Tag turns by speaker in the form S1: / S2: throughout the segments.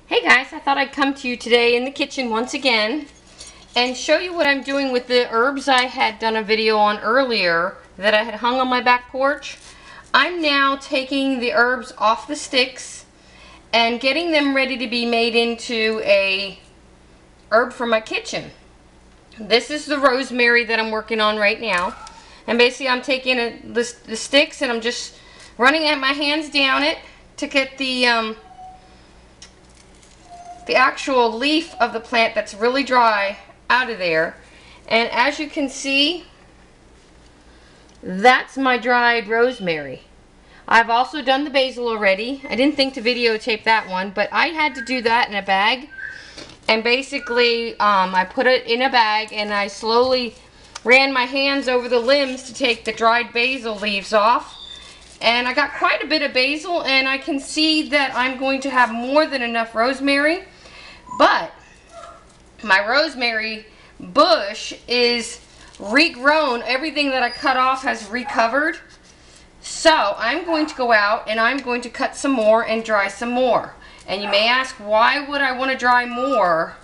S1: Hey guys, I thought I'd come to you today in the kitchen once again and show you what I'm doing with the herbs I had done a video on earlier that I had hung on my back porch. I'm now taking the herbs off the sticks and getting them ready to be made into a herb for my kitchen. This is the rosemary that I'm working on right now. And basically I'm taking the sticks and I'm just running my hands down it to get the actual leaf of the plant that's really dry out of there. And as you can see, that's my dried rosemary. I've also done the basil already. I didn't think to videotape that one, but I had to do that in a bag. And basically I put it in a bag and I slowly ran my hands over the limbs to take the dried basil leaves off. And I got quite a bit of basil, and I can see that I'm going to have more than enough rosemary. But my rosemary bush is regrown. Everything that I cut off has recovered. So I'm going to go out and I'm going to cut some more and dry some more. And you may ask, why would I want to dry more?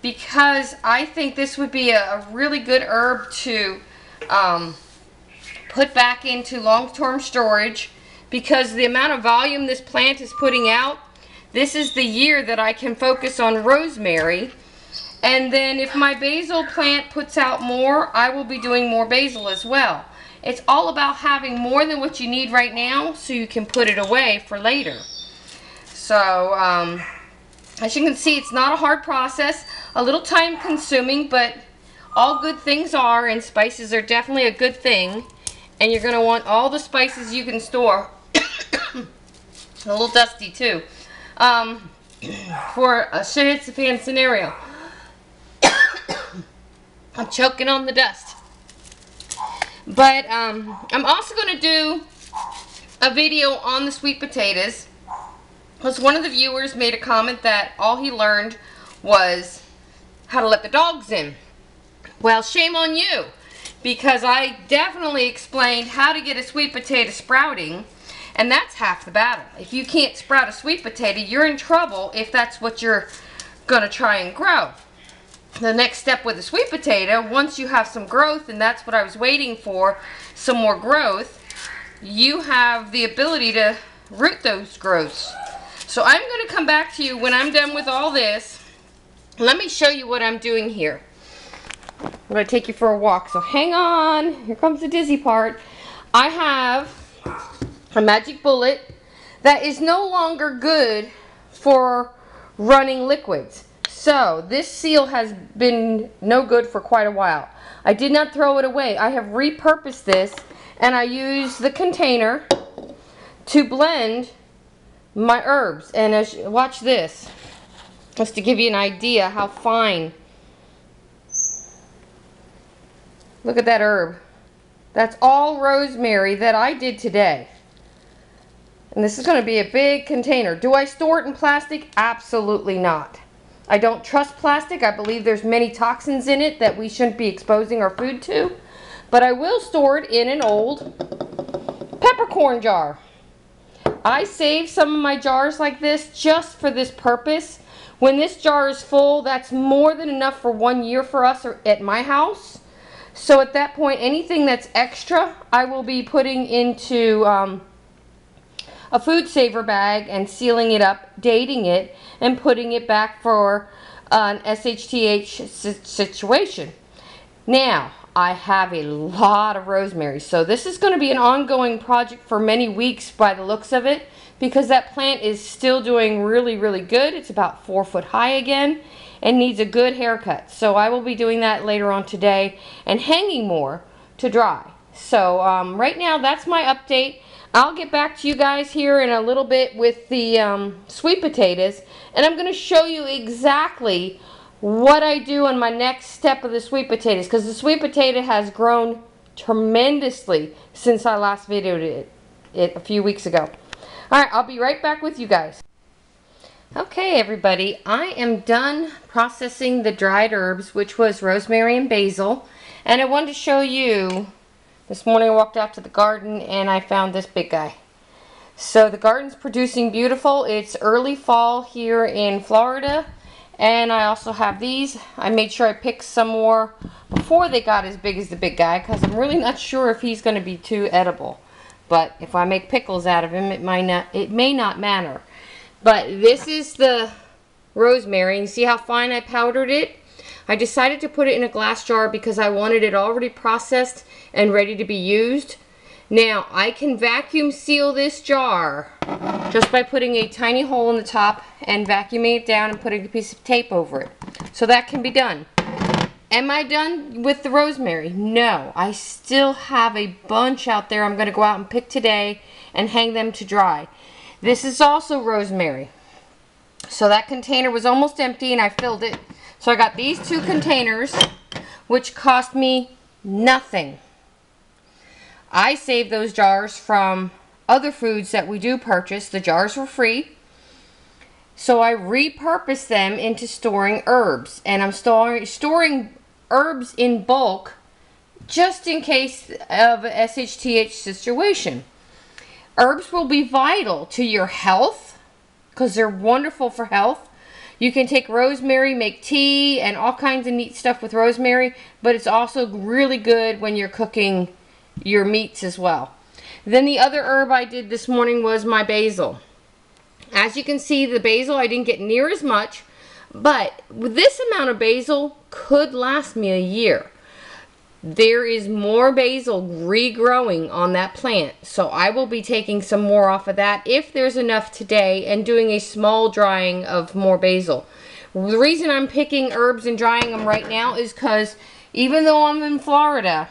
S1: Because I think this would be a really good herb to put back into long-term storage, because the amount of volume this plant is putting out, this is the year that I can focus on rosemary. And then if my basil plant puts out more, I will be doing more basil as well. It's all about having more than what you need right now so you can put it away for later. So as you can see, it's not a hard process, a little time consuming, but all good things are, and spices are definitely a good thing. And you're going to want all the spices you can store. A little dusty too. For a SHTF scenario. I'm choking on the dust. But I'm also going to do a video on the sweet potatoes, because one of the viewers made a comment that all he learned was how to let the dogs in. Well, shame on you, because I definitely explained how to get a sweet potato sprouting, and that's half the battle. If you can't sprout a sweet potato, you're in trouble if that's what you're going to try and grow. The next step with a sweet potato, once you have some growth, and that's what I was waiting for, some more growth, you have the ability to root those growths. So I'm going to come back to you when I'm done with all this. Let me show you what I'm doing here. I'm going to take you for a walk, so hang on. Here comes the dizzy part. I have a magic bullet that is no longer good for running liquids. So this seal has been no good for quite a while. I did not throw it away. I have repurposed this, and I use the container to blend my herbs. And as you watch this, just to give you an idea how fine. Look at that herb. That's all rosemary that I did today. And this is going to be a big container. Do I store it in plastic? Absolutely not. I don't trust plastic. I believe there's many toxins in it that we shouldn't be exposing our food to. But I will store it in an old peppercorn jar. I save some of my jars like this just for this purpose. When this jar is full, that's more than enough for 1 year for us at my house. So at that point, anything that's extra, I will be putting into a food saver bag and sealing it up, dating it, and putting it back for an SHTF situation. Now, I have a lot of rosemary, so this is going to be an ongoing project for many weeks by the looks of it, because that plant is still doing really, really good. It's about 4 foot high again and needs a good haircut. So I will be doing that later on today and hanging more to dry. So right now, that's my update. I'll get back to you guys here in a little bit with the sweet potatoes, and I'm going to show you exactly what I do on my next step of the sweet potatoes, because the sweet potato has grown tremendously since I last videoed it a few weeks ago. Alright, I'll be right back with you guys. Okay everybody, I am done processing the dried herbs, which was rosemary and basil, and I wanted to show you. This morning I walked out to the garden and I found this big guy. So the garden's producing beautiful. It's early fall here in Florida. And I also have these. I made sure I picked some more before they got as big as the big guy, because I'm really not sure if he's going to be too edible. But if I make pickles out of him, it may not matter. But this is the rosemary. You see how fine I powdered it? I decided to put it in a glass jar because I wanted it already processed and ready to be used. Now, I can vacuum seal this jar just by putting a tiny hole in the top and vacuuming it down and putting a piece of tape over it. So that can be done. Am I done with the rosemary? No. I still have a bunch out there I'm going to go out and pick today and hang them to dry. This is also rosemary. So that container was almost empty and I filled it. So I got these 2 containers, which cost me nothing. I saved those jars from other foods that we do purchase. The jars were free. So I repurposed them into storing herbs. And I'm storing herbs in bulk just in case of a SHTF situation. Herbs will be vital to your health because they're wonderful for health. You can take rosemary, make tea, and all kinds of neat stuff with rosemary. But it's also really good when you're cooking your meats as well. Then the other herb I did this morning was my basil. As you can see, the basil I didn't get near as much, but this amount of basil could last me a year. There is more basil regrowing on that plant, so I will be taking some more off of that if there's enough today and doing a small drying of more basil. The reason I'm picking herbs and drying them right now is because even though I'm in Florida,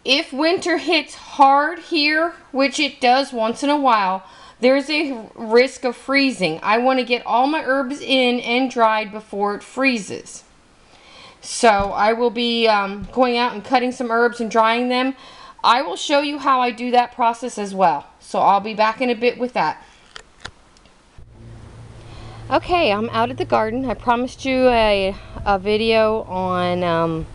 S1: if winter hits hard here, which it does once in a while, there's a risk of freezing. I want to get all my herbs in and dried before it freezes. So I will be going out and cutting some herbs and drying them. I will show you how I do that process as well. So I'll be back in a bit with that. Okay, I'm out at the garden. I promised you a video on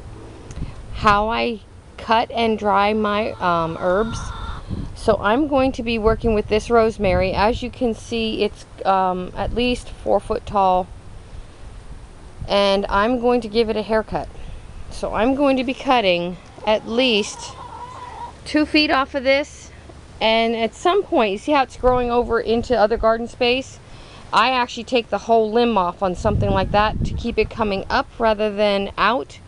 S1: how I cut and dry my herbs. So I'm going to be working with this rosemary. As you can see, it's at least 4 foot tall, and I'm going to give it a haircut. So I'm going to be cutting at least 2 feet off of this, and at some point, you see how it's growing over into other garden space? I actually take the whole limb off on something like that to keep it coming up rather than out,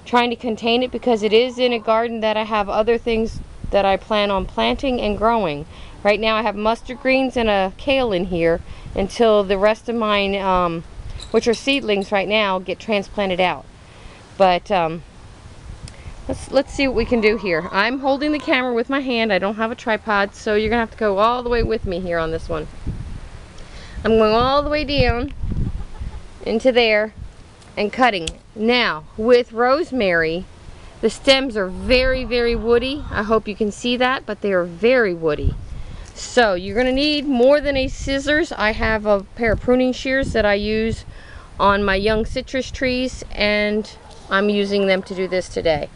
S1: trying to contain it, because it is in a garden that I have other things that I plan on planting and growing. Right now I have mustard greens and a kale in here until the rest of mine, which are seedlings right now, get transplanted out. But let's see what we can do here. I'm holding the camera with my hand. I don't have a tripod, so you're gonna have to go all the way with me here on this one. I'm going all the way down into there and cutting. Now, with rosemary, the stems are very, very woody. I hope you can see that, but they are very woody. So you're going to need more than a scissors. I have a pair of pruning shears that I use on my young citrus trees, and I'm using them to do this today.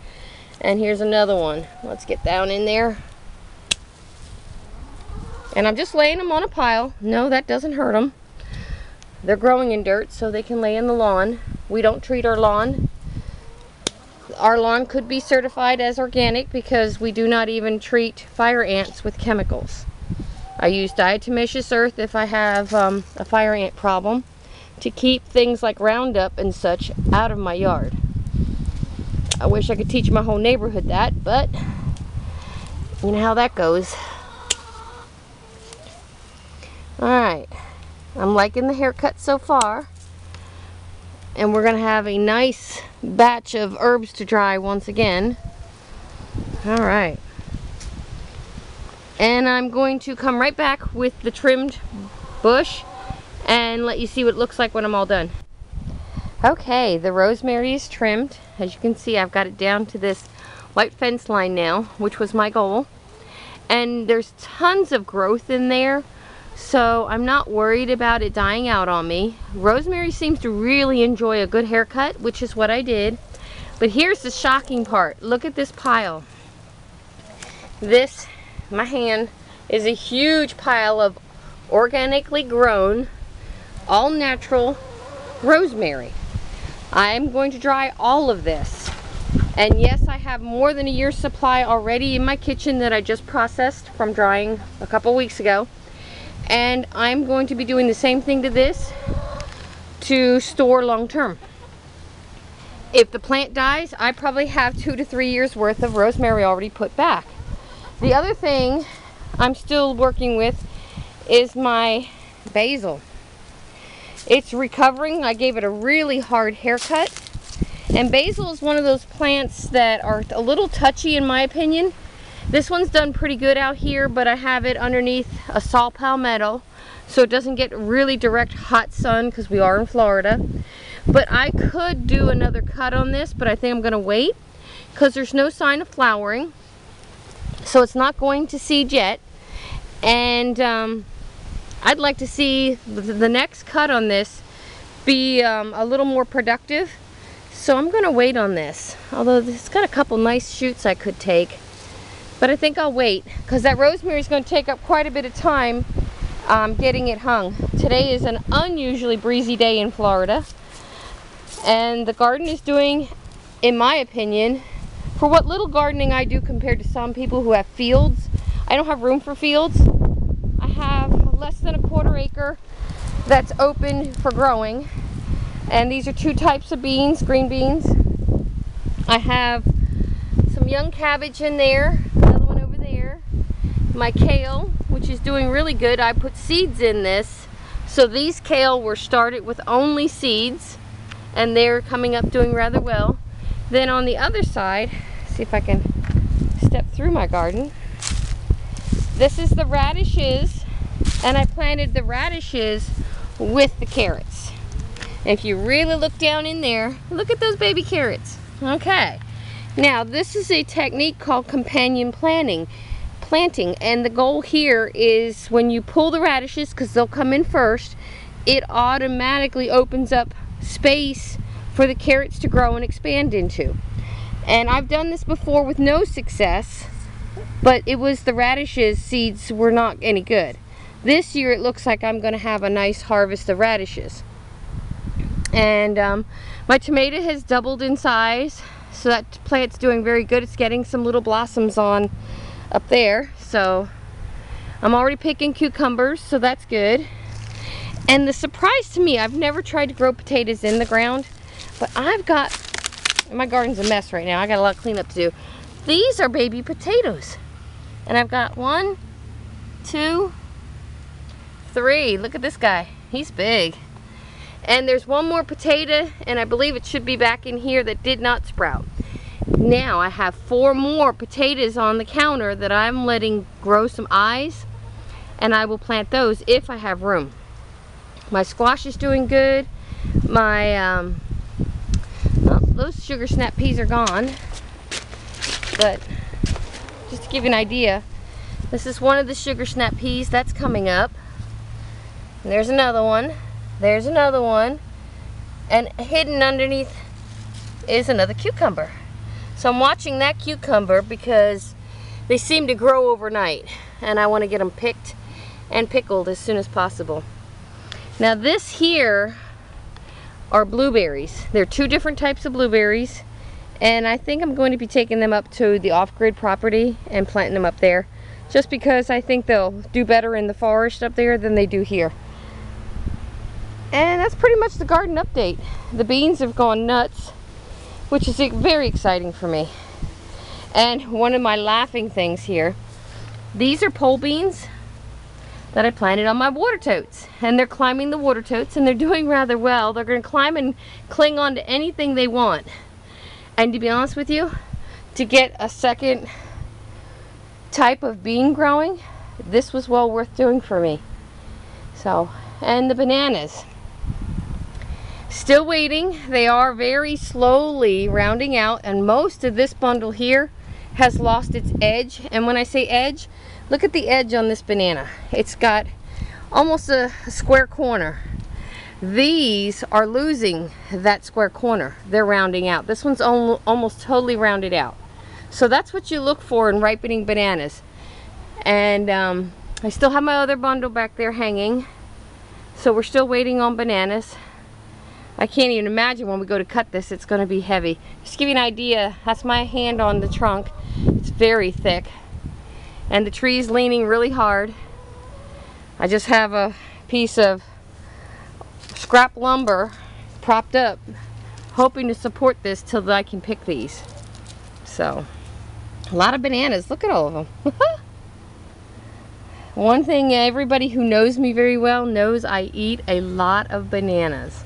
S1: And here's another one. Let's get down in there. And I'm just laying them on a pile. No, that doesn't hurt them. They're growing in dirt, so they can lay in the lawn. We don't treat our lawn. Our lawn could be certified as organic because we do not even treat fire ants with chemicals. I use diatomaceous earth if I have a fire ant problem to keep things like Roundup and such out of my yard. I wish I could teach my whole neighborhood that, but you know how that goes. Alright, I'm liking the haircut so far. And we're going to have a nice batch of herbs to dry once again. Alright. And I'm going to come right back with the trimmed bush and let you see what it looks like when I'm all done. Okay, the rosemary is trimmed. As you can see, I've got it down to this white fence line now, which was my goal. And there's tons of growth in there, so I'm not worried about it dying out on me. Rosemary seems to really enjoy a good haircut, which is what I did. But here's the shocking part. Look at this pile. This, my hand, is a huge pile of organically grown, all natural rosemary. I'm going to dry all of this. And yes, I have more than a year's supply already in my kitchen that I just processed from drying a couple weeks ago. And I'm going to be doing the same thing to this to store long term. If the plant dies, I probably have 2 to 3 years worth of rosemary already put back. The other thing I'm still working with is my basil. It's recovering. I gave it a really hard haircut. And basil is one of those plants that are a little touchy in my opinion. This one's done pretty good out here, but I have it underneath a saw palmetto so it doesn't get really direct hot sun because we are in Florida. But I could do another cut on this, but I think I'm going to wait because there's no sign of flowering. So it's not going to seed yet. And I'd like to see the next cut on this be a little more productive. So I'm going to wait on this, although it's got a couple nice shoots I could take. But I think I'll wait, because that rosemary is going to take up quite a bit of time getting it hung. Today is an unusually breezy day in Florida. And the garden is doing, in my opinion, for what little gardening I do compared to some people who have fields. I don't have room for fields. I have less than a 1/4 acre that's open for growing. And these are 2 types of beans, green beans. I have some young cabbage in there, another one over there. My kale, which is doing really good. I put seeds in this. So these kale were started with only seeds, and they're coming up doing rather well. Then on the other side, see if I can step through my garden. This is the radishes, and I planted the radishes with the carrots. If you really look down in there, look at those baby carrots. Okay, now this is a technique called companion planting, and the goal here is when you pull the radishes, because they'll come in first, it automatically opens up space for the carrots to grow and expand into. And I've done this before with no success, but it was the radishes seeds were not any good. This year it looks like I'm going to have a nice harvest of radishes. And my tomato has doubled in size, so that plant's doing very good. It's getting some little blossoms on up there, so I'm already picking cucumbers, so that's good. And the surprise to me, I've never tried to grow potatoes in the ground, but I've got, my garden's a mess right now. I got a lot of cleanup to do. These are baby potatoes, and I've got 1, 2, 3. Look at this guy, he's big. And there's one more potato, and I believe it should be back in here, that did not sprout. Now I have 4 more potatoes on the counter that I'm letting grow some eyes, and I will plant those if I have room. My squash is doing good. My those sugar snap peas are gone, but just to give you an idea, this is one of the sugar snap peas that's coming up. And there's another one. There's another one, and hidden underneath is another cucumber. So I'm watching that cucumber because they seem to grow overnight, and I want to get them picked and pickled as soon as possible. Now this here are blueberries. There are 2 different types of blueberries, and I think I'm going to be taking them up to the off-grid property and planting them up there, just because I think they'll do better in the forest up there than they do here. And that's pretty much the garden update. The beans have gone nuts, which is very exciting for me. And one of my laughing things here, these are pole beans that I planted on my water totes. And they're climbing the water totes, and they're doing rather well. They're going to climb and cling on to anything they want. And to be honest with you, to get a second type of bean growing, this was well worth doing for me. So, and the bananas. Still waiting. They are very slowly rounding out, and most of this bundle here has lost its edge. And when I say edge, look at the edge on this banana. It's got almost a square corner. These are losing that square corner. They're rounding out. This one's almost totally rounded out. So that's what you look for in ripening bananas. And I still have my other bundle back there hanging. So we're still waiting on bananas. I can't even imagine when we go to cut this, it's going to be heavy. Just to give you an idea, that's my hand on the trunk. It's very thick. And the tree's leaning really hard. I just have a piece of scrap lumber propped up, hoping to support this till I can pick these. So, a lot of bananas. Look at all of them. One thing everybody who knows me very well knows, I eat a lot of bananas.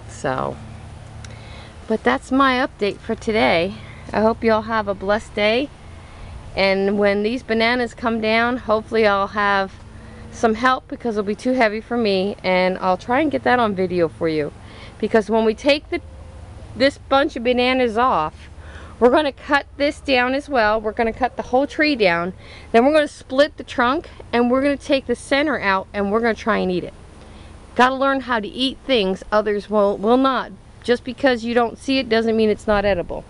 S1: So, but that's my update for today. I hope you all have a blessed day. And when these bananas come down, hopefully I'll have some help, because it'll be too heavy for me, and I'll try and get that on video for you. Because when we take this bunch of bananas off, we're going to cut this down as well. We're going to cut the whole tree down. Then we're going to split the trunk, and we're going to take the center out, and we're going to try and eat it. Got to learn how to eat things others will not. Just because you don't see it doesn't mean it's not edible.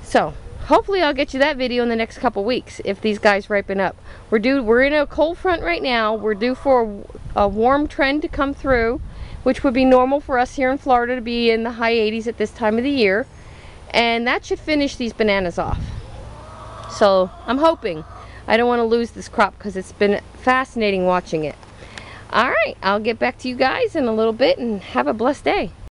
S1: So, hopefully I'll get you that video in the next couple weeks if these guys ripen up. We're in a cold front right now. We're due for a warm trend to come through, which would be normal for us here in Florida to be in the high 80s at this time of the year. And that should finish these bananas off. So I'm hoping. I don't want to lose this crop because it's been fascinating watching it. Alright, I'll get back to you guys in a little bit, and have a blessed day.